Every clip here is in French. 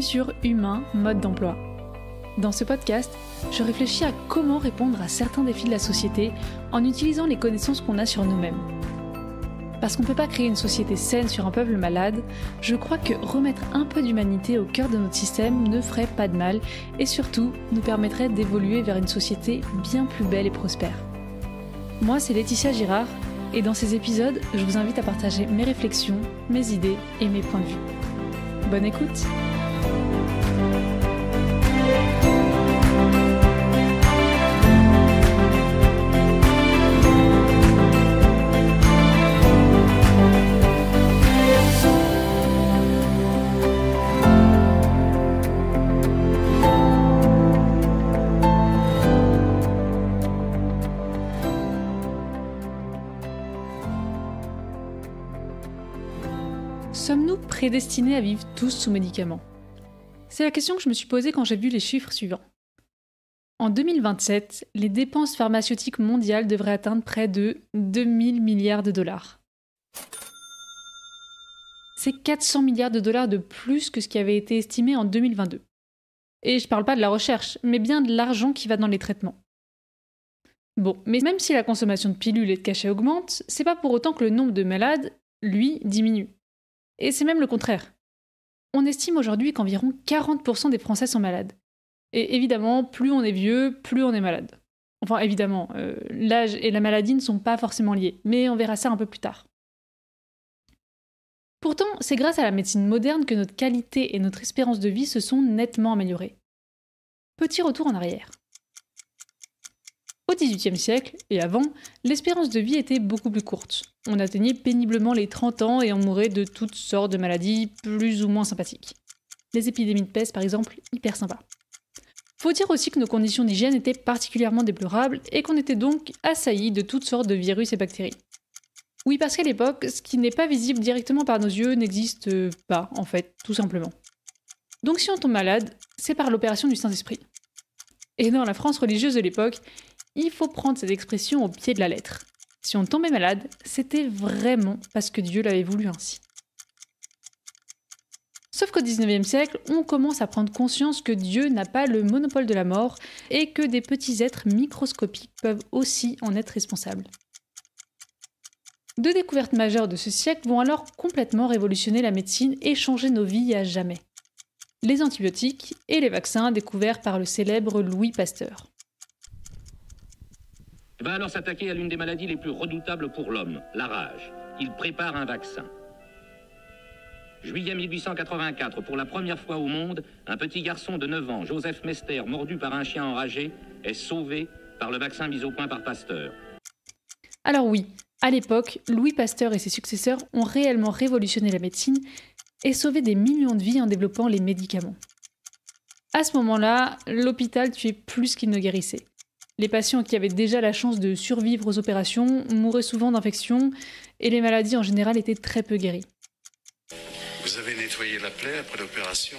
sur Humain, mode d'emploi. Dans ce podcast, je réfléchis à comment répondre à certains défis de la société en utilisant les connaissances qu'on a sur nous-mêmes. Parce qu'on ne peut pas créer une société saine sur un peuple malade, je crois que remettre un peu d'humanité au cœur de notre système ne ferait pas de mal et surtout nous permettrait d'évoluer vers une société bien plus belle et prospère. Moi, c'est Laetitia Girard et dans ces épisodes, je vous invite à partager mes réflexions, mes idées et mes points de vue. Bonne écoute! Sommes-nous prédestinés à vivre tous sous médicaments ? C'est la question que je me suis posée quand j'ai vu les chiffres suivants. En 2027, les dépenses pharmaceutiques mondiales devraient atteindre près de 2000 milliards de dollars. C'est 400 milliards de dollars de plus que ce qui avait été estimé en 2022. Et je parle pas de la recherche, mais bien de l'argent qui va dans les traitements. Bon, mais même si la consommation de pilules et de cachets augmente, c'est pas pour autant que le nombre de malades, lui, diminue. Et c'est même le contraire. On estime aujourd'hui qu'environ 40% des Français sont malades. Et évidemment, plus on est vieux, plus on est malade. Enfin, évidemment, l'âge et la maladie ne sont pas forcément liés, mais on verra ça un peu plus tard. Pourtant, c'est grâce à la médecine moderne que notre qualité et notre espérance de vie se sont nettement améliorées. Petit retour en arrière. Au XVIIIe siècle, et avant, l'espérance de vie était beaucoup plus courte. On atteignait péniblement les 30 ans et on mourait de toutes sortes de maladies plus ou moins sympathiques. Les épidémies de peste, par exemple, hyper sympa. Faut dire aussi que nos conditions d'hygiène étaient particulièrement déplorables et qu'on était donc assaillis de toutes sortes de virus et bactéries. Oui, parce qu'à l'époque, ce qui n'est pas visible directement par nos yeux n'existe pas, en fait, tout simplement. Donc si on tombe malade, c'est par l'opération du Saint-Esprit. Et dans la France religieuse de l'époque, il faut prendre cette expression au pied de la lettre. Si on tombait malade, c'était vraiment parce que Dieu l'avait voulu ainsi. Sauf qu'au XIXe siècle, on commence à prendre conscience que Dieu n'a pas le monopole de la mort et que des petits êtres microscopiques peuvent aussi en être responsables. Deux découvertes majeures de ce siècle vont alors complètement révolutionner la médecine et changer nos vies à jamais. Les antibiotiques et les vaccins découverts par le célèbre Louis Pasteur. Il va alors s'attaquer à l'une des maladies les plus redoutables pour l'homme, la rage. Il prépare un vaccin. Juillet 1884, pour la première fois au monde, un petit garçon de 9 ans, Joseph Mester, mordu par un chien enragé, est sauvé par le vaccin mis au point par Pasteur. Alors oui, à l'époque, Louis Pasteur et ses successeurs ont réellement révolutionné la médecine et sauvé des millions de vies en développant les médicaments. À ce moment-là, l'hôpital tuait plus qu'il ne guérissait. Les patients qui avaient déjà la chance de survivre aux opérations mouraient souvent d'infections et les maladies en général étaient très peu guéries. Vous avez nettoyé la plaie après l'opération ?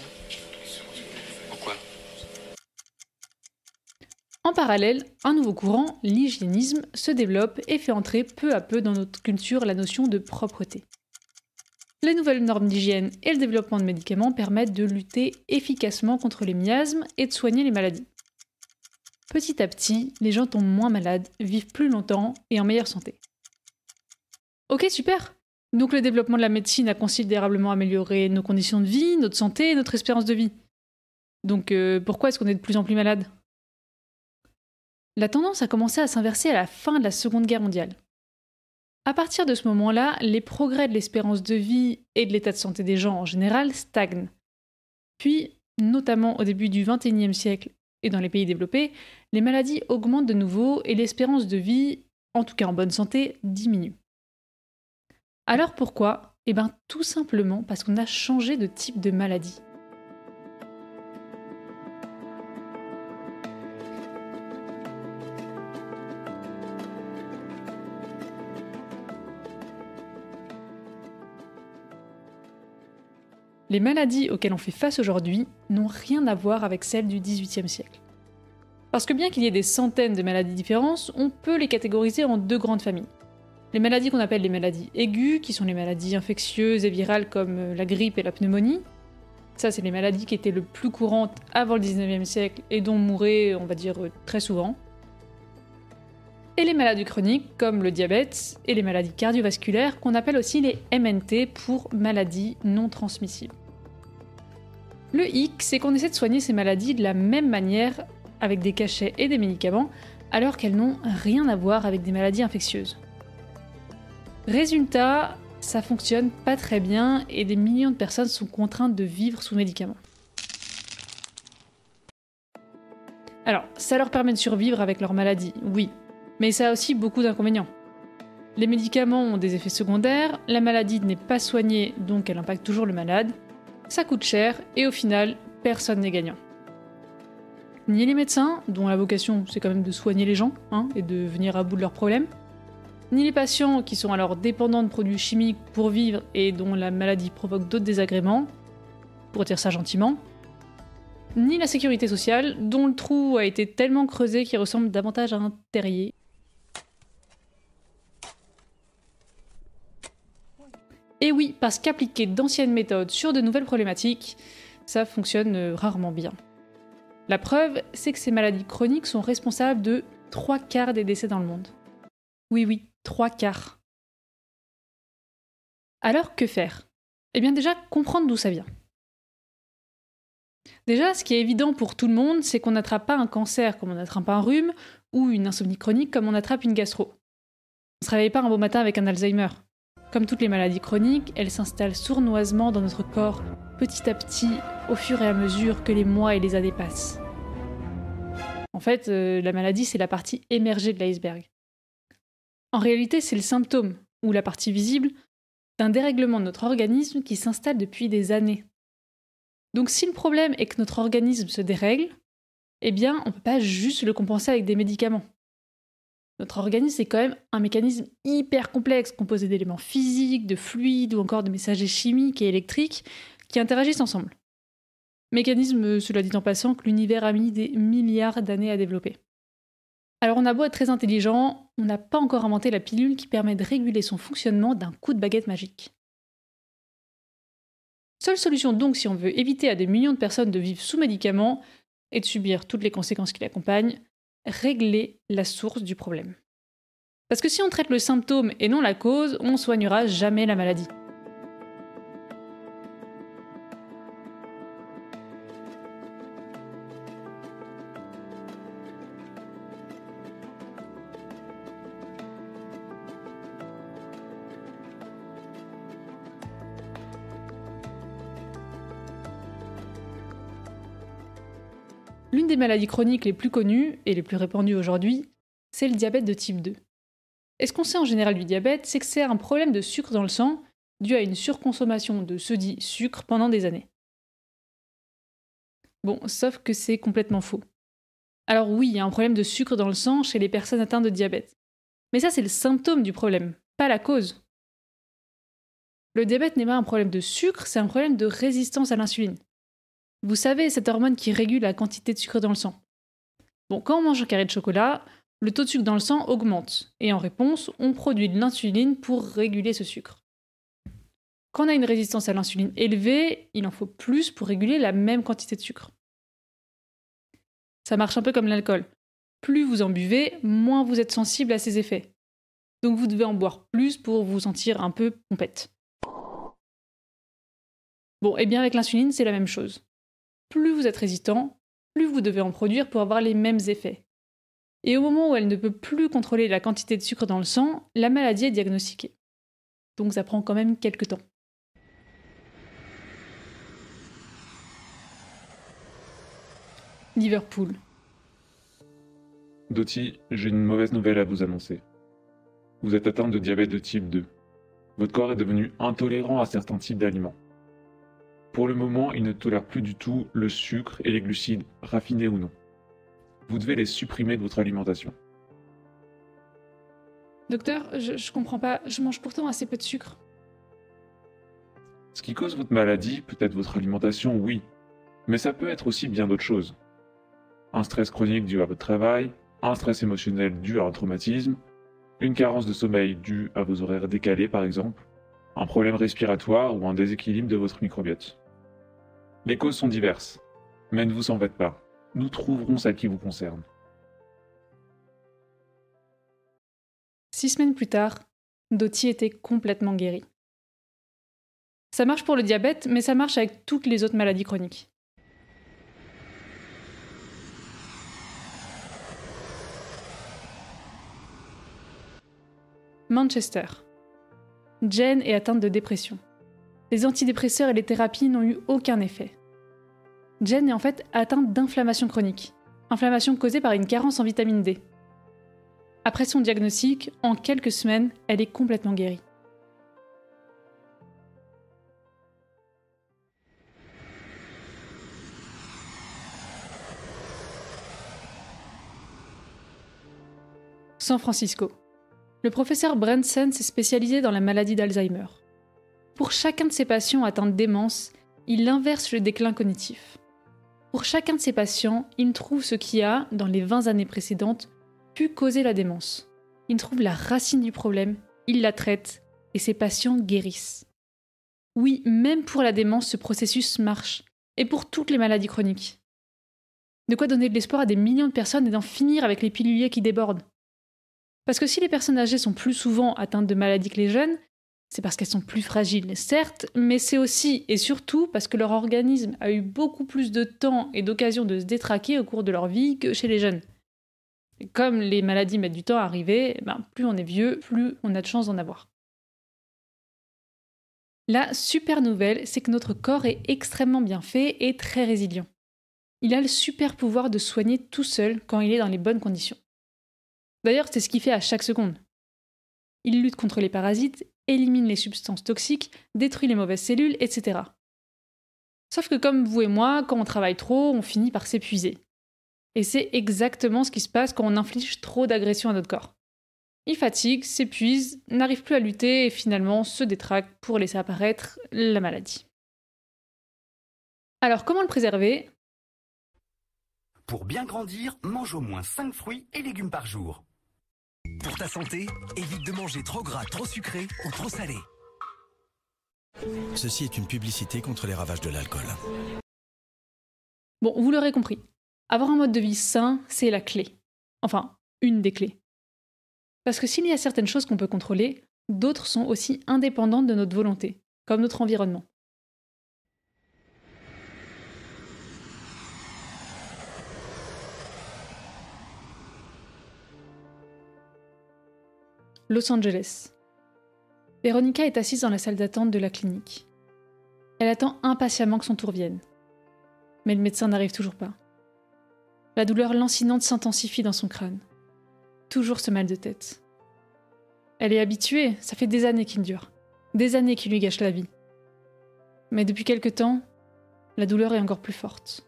Pourquoi ? En parallèle, un nouveau courant, l'hygiénisme, se développe et fait entrer peu à peu dans notre culture la notion de propreté. Les nouvelles normes d'hygiène et le développement de médicaments permettent de lutter efficacement contre les miasmes et de soigner les maladies. Petit à petit, les gens tombent moins malades, vivent plus longtemps et en meilleure santé. Ok, super! Donc le développement de la médecine a considérablement amélioré nos conditions de vie, notre santé et notre espérance de vie. Donc pourquoi est-ce qu'on est de plus en plus malade ? La tendance a commencé à s'inverser à la fin de la Seconde Guerre mondiale. À partir de ce moment-là, les progrès de l'espérance de vie et de l'état de santé des gens en général stagnent. Puis, notamment au début du XXIe siècle et dans les pays développés, les maladies augmentent de nouveau et l'espérance de vie, en tout cas en bonne santé, diminue. Alors pourquoi ? Tout simplement parce qu'on a changé de type de maladie. Les maladies auxquelles on fait face aujourd'hui n'ont rien à voir avec celles du XVIIIe siècle. Parce que bien qu'il y ait des centaines de maladies différentes, on peut les catégoriser en deux grandes familles. Les maladies qu'on appelle les maladies aiguës, qui sont les maladies infectieuses et virales comme la grippe et la pneumonie. Ça, c'est les maladies qui étaient le plus courantes avant le 19e siècle et dont on mourait, on va dire, très souvent. Et les maladies chroniques, comme le diabète et les maladies cardiovasculaires, qu'on appelle aussi les MNT pour maladies non transmissibles. Le hic, c'est qu'on essaie de soigner ces maladies de la même manière, avec des cachets et des médicaments, alors qu'elles n'ont rien à voir avec des maladies infectieuses. Résultat, ça fonctionne pas très bien et des millions de personnes sont contraintes de vivre sous médicaments. Alors, ça leur permet de survivre avec leur maladie, oui, mais ça a aussi beaucoup d'inconvénients. Les médicaments ont des effets secondaires, la maladie n'est pas soignée, donc elle impacte toujours le malade, ça coûte cher et au final, personne n'est gagnant. Ni les médecins, dont la vocation c'est quand même de soigner les gens et de venir à bout de leurs problèmes, ni les patients qui sont alors dépendants de produits chimiques pour vivre et dont la maladie provoque d'autres désagréments, pour dire ça gentiment, ni la sécurité sociale, dont le trou a été tellement creusé qu'il ressemble davantage à un terrier. Et oui, parce qu'appliquer d'anciennes méthodes sur de nouvelles problématiques, ça fonctionne rarement bien. La preuve, c'est que ces maladies chroniques sont responsables de 3/4 des décès dans le monde. Oui, 3/4. Alors, que faire? Eh bien déjà, comprendre d'où ça vient. Déjà, ce qui est évident pour tout le monde, c'est qu'on n'attrape pas un cancer comme on attrape un rhume, ou une insomnie chronique comme on attrape une gastro. On se réveille pas un beau matin avec un Alzheimer. Comme toutes les maladies chroniques, elles s'installent sournoisement dans notre corps, petit à petit, au fur et à mesure que les mois et les années passent. En fait, la maladie, c'est la partie émergée de l'iceberg. En réalité, c'est le symptôme, ou la partie visible, d'un dérèglement de notre organisme qui s'installe depuis des années. Donc si le problème est que notre organisme se dérègle, eh bien, on ne peut pas juste le compenser avec des médicaments. Notre organisme, c'est quand même un mécanisme hyper complexe, composé d'éléments physiques, de fluides ou encore de messagers chimiques et électriques qui interagissent ensemble. Mécanisme, cela dit en passant, que l'univers a mis des milliards d'années à développer. Alors on a beau être très intelligent, on n'a pas encore inventé la pilule qui permet de réguler son fonctionnement d'un coup de baguette magique. Seule solution donc si on veut éviter à des millions de personnes de vivre sous médicaments et de subir toutes les conséquences qui l'accompagnent, régler la source du problème. Parce que si on traite le symptôme et non la cause, on ne soignera jamais la maladie. L'une des maladies chroniques les plus connues et les plus répandues aujourd'hui, c'est le diabète de type 2. Et ce qu'on sait en général du diabète, c'est que c'est un problème de sucre dans le sang dû à une surconsommation de ce dit sucre pendant des années. Bon, sauf que c'est complètement faux. Alors oui, il y a un problème de sucre dans le sang chez les personnes atteintes de diabète. Mais ça, c'est le symptôme du problème, pas la cause. Le diabète n'est pas un problème de sucre, c'est un problème de résistance à l'insuline. Vous savez, cette hormone qui régule la quantité de sucre dans le sang. Bon, quand on mange un carré de chocolat, le taux de sucre dans le sang augmente, et en réponse, on produit de l'insuline pour réguler ce sucre. Quand on a une résistance à l'insuline élevée, il en faut plus pour réguler la même quantité de sucre. Ça marche un peu comme l'alcool. Plus vous en buvez, moins vous êtes sensible à ses effets. Donc vous devez en boire plus pour vous sentir un peu pompette. Bon, et bien avec l'insuline, c'est la même chose. Plus vous êtes résistant, plus vous devez en produire pour avoir les mêmes effets. Et au moment où elle ne peut plus contrôler la quantité de sucre dans le sang, la maladie est diagnostiquée. Donc ça prend quand même quelques temps. Liverpool. Dottie, j'ai une mauvaise nouvelle à vous annoncer. Vous êtes atteinte de diabète de type 2. Votre corps est devenu intolérant à certains types d'aliments. Pour le moment, il ne tolère plus du tout le sucre et les glucides, raffinés ou non. Vous devez les supprimer de votre alimentation. Docteur, je comprends pas, je mange pourtant assez peu de sucre. Ce qui cause votre maladie peut être votre alimentation, oui, mais ça peut être aussi bien d'autres choses. Un stress chronique dû à votre travail, un stress émotionnel dû à un traumatisme, une carence de sommeil due à vos horaires décalés par exemple, un problème respiratoire ou un déséquilibre de votre microbiote. Les causes sont diverses, mais ne vous en faites pas. Nous trouverons celle qui vous concerne. 6 semaines plus tard, Dottie était complètement guérie. Ça marche pour le diabète, mais ça marche avec toutes les autres maladies chroniques. Manchester. Jen est atteinte de dépression. Les antidépresseurs et les thérapies n'ont eu aucun effet. Jen est en fait atteinte d'inflammation chronique, inflammation causée par une carence en vitamine D. Après son diagnostic, en quelques semaines, elle est complètement guérie. San Francisco. Le professeur Branson s'est spécialisé dans la maladie d'Alzheimer. Pour chacun de ses patients atteints de démence, il inverse le déclin cognitif. Pour chacun de ses patients, il trouve ce qui a, dans les 20 années précédentes, pu causer la démence. Il trouve la racine du problème, il la traite, et ses patients guérissent. Oui, même pour la démence, ce processus marche, et pour toutes les maladies chroniques. De quoi donner de l'espoir à des millions de personnes et d'en finir avec les piluliers qui débordent. Parce que si les personnes âgées sont plus souvent atteintes de maladies que les jeunes, c'est parce qu'elles sont plus fragiles, certes, mais c'est aussi et surtout parce que leur organisme a eu beaucoup plus de temps et d'occasion de se détraquer au cours de leur vie que chez les jeunes. Et comme les maladies mettent du temps à arriver, plus on est vieux, plus on a de chances d'en avoir. La super nouvelle, c'est que notre corps est extrêmement bien fait et très résilient. Il a le super pouvoir de soigner tout seul quand il est dans les bonnes conditions. D'ailleurs, c'est ce qu'il fait à chaque seconde. Il lutte contre les parasites, élimine les substances toxiques, détruit les mauvaises cellules, etc. Sauf que comme vous et moi, quand on travaille trop, on finit par s'épuiser. Et c'est exactement ce qui se passe quand on inflige trop d'agressions à notre corps. Il fatigue, s'épuise, n'arrive plus à lutter et finalement se détraque pour laisser apparaître la maladie. Alors comment le préserver ? Pour bien grandir, mange au moins 5 fruits et légumes par jour. Pour ta santé, évite de manger trop gras, trop sucré ou trop salé. Ceci est une publicité contre les ravages de l'alcool. Bon, vous l'aurez compris. Avoir un mode de vie sain, c'est la clé. Enfin, une des clés. Parce que s'il y a certaines choses qu'on peut contrôler, d'autres sont aussi indépendantes de notre volonté, comme notre environnement. Los Angeles. Veronica est assise dans la salle d'attente de la clinique. Elle attend impatiemment que son tour vienne. Mais le médecin n'arrive toujours pas. La douleur lancinante s'intensifie dans son crâne. Toujours ce mal de tête. Elle est habituée, ça fait des années qu'il dure. Des années qui lui gâchent la vie. Mais depuis quelque temps, la douleur est encore plus forte.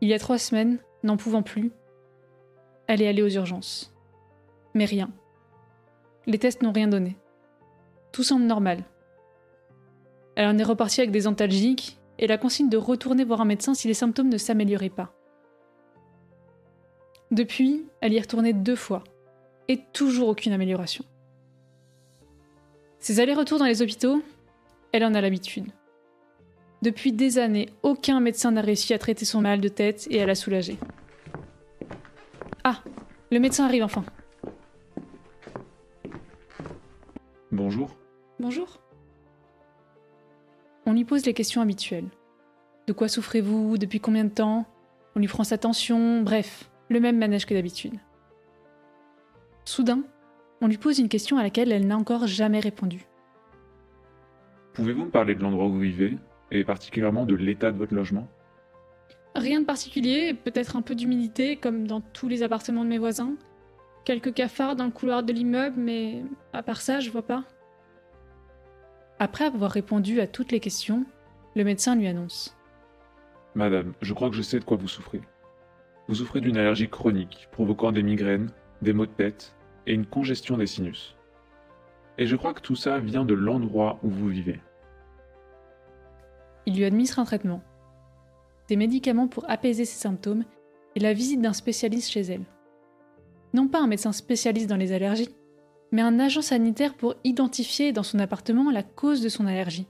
Il y a 3 semaines, n'en pouvant plus, elle est allée aux urgences. Mais rien. Les tests n'ont rien donné. Tout semble normal. Elle en est repartie avec des antalgiques et la consigne de retourner voir un médecin si les symptômes ne s'amélioraient pas. Depuis, elle y est retournée 2 fois, et toujours aucune amélioration. Ces allers-retours dans les hôpitaux, elle en a l'habitude. Depuis des années, aucun médecin n'a réussi à traiter son mal de tête et à la soulager. Ah, le médecin arrive enfin. Bonjour. Bonjour. On lui pose les questions habituelles. De quoi souffrez-vous ? Depuis combien de temps ? On lui prend sa tension, bref, le même manège que d'habitude. Soudain, on lui pose une question à laquelle elle n'a encore jamais répondu. Pouvez-vous me parler de l'endroit où vous vivez, et particulièrement de l'état de votre logement ? Rien de particulier, peut-être un peu d'humidité, comme dans tous les appartements de mes voisins. Quelques cafards dans le couloir de l'immeuble, mais à part ça, je vois pas. Après avoir répondu à toutes les questions, le médecin lui annonce. Madame, je crois que je sais de quoi vous souffrez. Vous souffrez d'une allergie chronique, provoquant des migraines, des maux de tête et une congestion des sinus. Et je crois que tout ça vient de l'endroit où vous vivez. Il lui administre un traitement, des médicaments pour apaiser ses symptômes et la visite d'un spécialiste chez elle. Non pas un médecin spécialiste dans les allergies, mais un agent sanitaire pour identifier dans son appartement la cause de son allergie.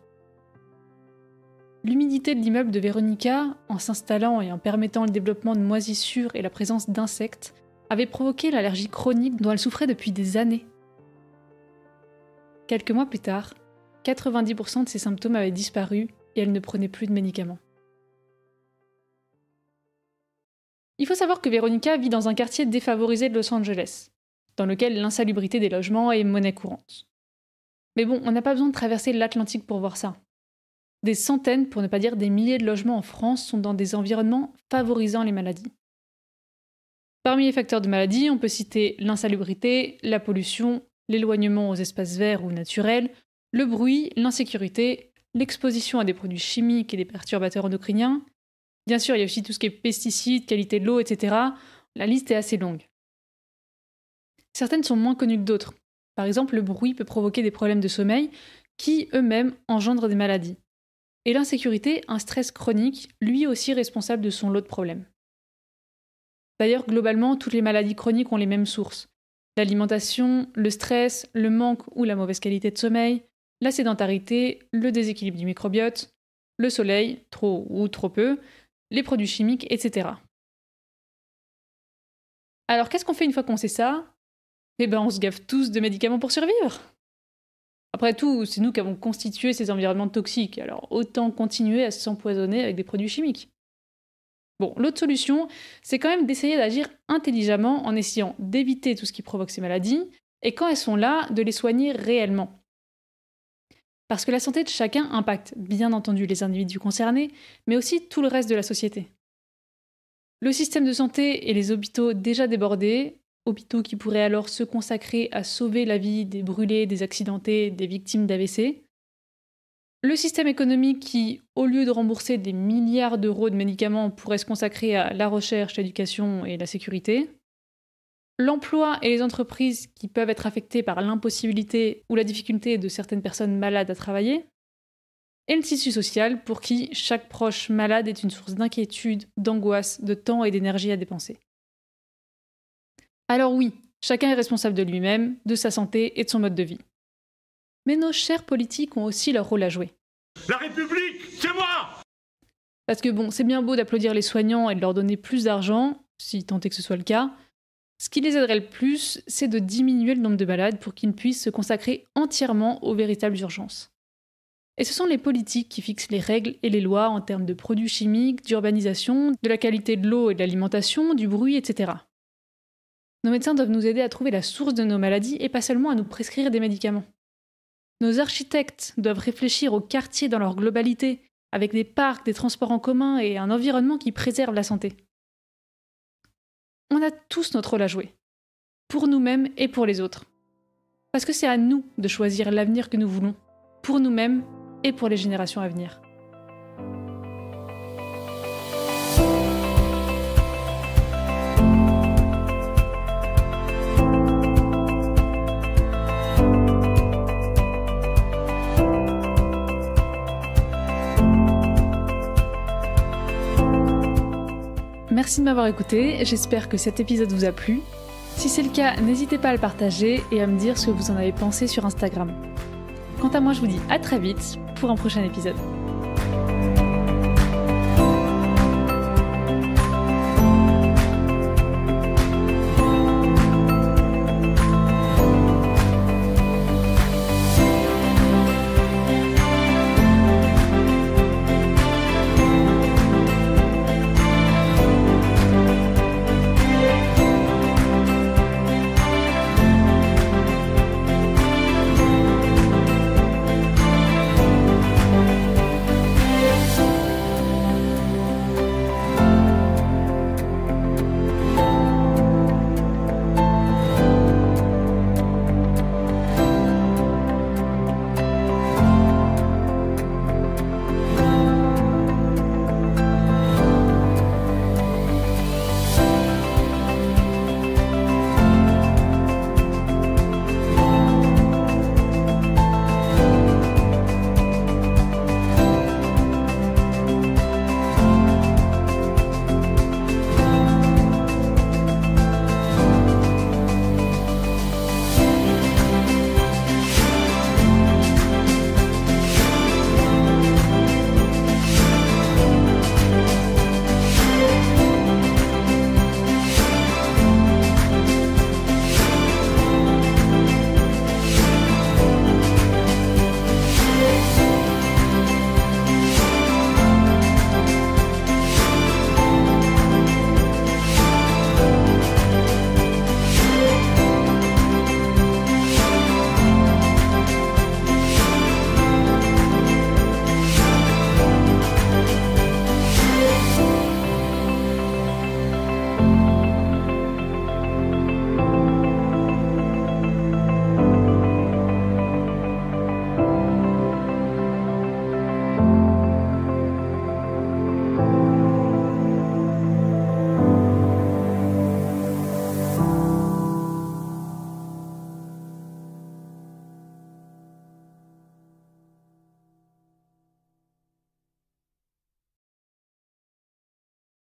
L'humidité de l'immeuble de Véronica, en s'installant et en permettant le développement de moisissures et la présence d'insectes, avait provoqué l'allergie chronique dont elle souffrait depuis des années. Quelques mois plus tard, 90% de ses symptômes avaient disparu et elle ne prenait plus de médicaments. Il faut savoir que Véronica vit dans un quartier défavorisé de Los Angeles, dans lequel l'insalubrité des logements est monnaie courante. Mais bon, on n'a pas besoin de traverser l'Atlantique pour voir ça. Des centaines, pour ne pas dire des milliers de logements en France sont dans des environnements favorisant les maladies. Parmi les facteurs de maladie, on peut citer l'insalubrité, la pollution, l'éloignement aux espaces verts ou naturels, le bruit, l'insécurité, l'exposition à des produits chimiques et des perturbateurs endocriniens. Bien sûr, il y a aussi tout ce qui est pesticides, qualité de l'eau, etc. La liste est assez longue. Certaines sont moins connues que d'autres. Par exemple, le bruit peut provoquer des problèmes de sommeil qui, eux-mêmes, engendrent des maladies. Et l'insécurité, un stress chronique, lui aussi responsable de son lot de problèmes. D'ailleurs, globalement, toutes les maladies chroniques ont les mêmes sources. L'alimentation, le stress, le manque ou la mauvaise qualité de sommeil, la sédentarité, le déséquilibre du microbiote, le soleil, trop ou trop peu, les produits chimiques, etc. Alors qu'est-ce qu'on fait une fois qu'on sait ça ? On se gave tous de médicaments pour survivre. Après tout, c'est nous qui avons constitué ces environnements toxiques, alors autant continuer à s'empoisonner avec des produits chimiques. Bon, l'autre solution, c'est quand même d'essayer d'agir intelligemment en essayant d'éviter tout ce qui provoque ces maladies, et quand elles sont là, de les soigner réellement. Parce que la santé de chacun impacte bien entendu les individus concernés, mais aussi tout le reste de la société. Le système de santé et les hôpitaux déjà débordés, hôpitaux qui pourraient alors se consacrer à sauver la vie des brûlés, des accidentés, des victimes d'AVC. Le système économique qui, au lieu de rembourser des milliards d'euros de médicaments, pourrait se consacrer à la recherche, l'éducation et la sécurité. L'emploi et les entreprises qui peuvent être affectées par l'impossibilité ou la difficulté de certaines personnes malades à travailler. Et le tissu social pour qui chaque proche malade est une source d'inquiétude, d'angoisse, de temps et d'énergie à dépenser. Alors oui, chacun est responsable de lui-même, de sa santé et de son mode de vie. Mais nos chers politiques ont aussi leur rôle à jouer. La République, c'est moi! Parce que bon, c'est bien beau d'applaudir les soignants et de leur donner plus d'argent, si tant est que ce soit le cas. Ce qui les aiderait le plus, c'est de diminuer le nombre de malades pour qu'ils puissent se consacrer entièrement aux véritables urgences. Et ce sont les politiques qui fixent les règles et les lois en termes de produits chimiques, d'urbanisation, de la qualité de l'eau et de l'alimentation, du bruit, etc. Nos médecins doivent nous aider à trouver la source de nos maladies et pas seulement à nous prescrire des médicaments. Nos architectes doivent réfléchir aux quartiers dans leur globalité, avec des parcs, des transports en commun et un environnement qui préserve la santé. On a tous notre rôle à jouer, pour nous-mêmes et pour les autres. Parce que c'est à nous de choisir l'avenir que nous voulons, pour nous-mêmes et pour les générations à venir. Merci de m'avoir écouté, j'espère que cet épisode vous a plu. Si c'est le cas, n'hésitez pas à le partager et à me dire ce que vous en avez pensé sur Instagram. Quant à moi, je vous dis à très vite pour un prochain épisode.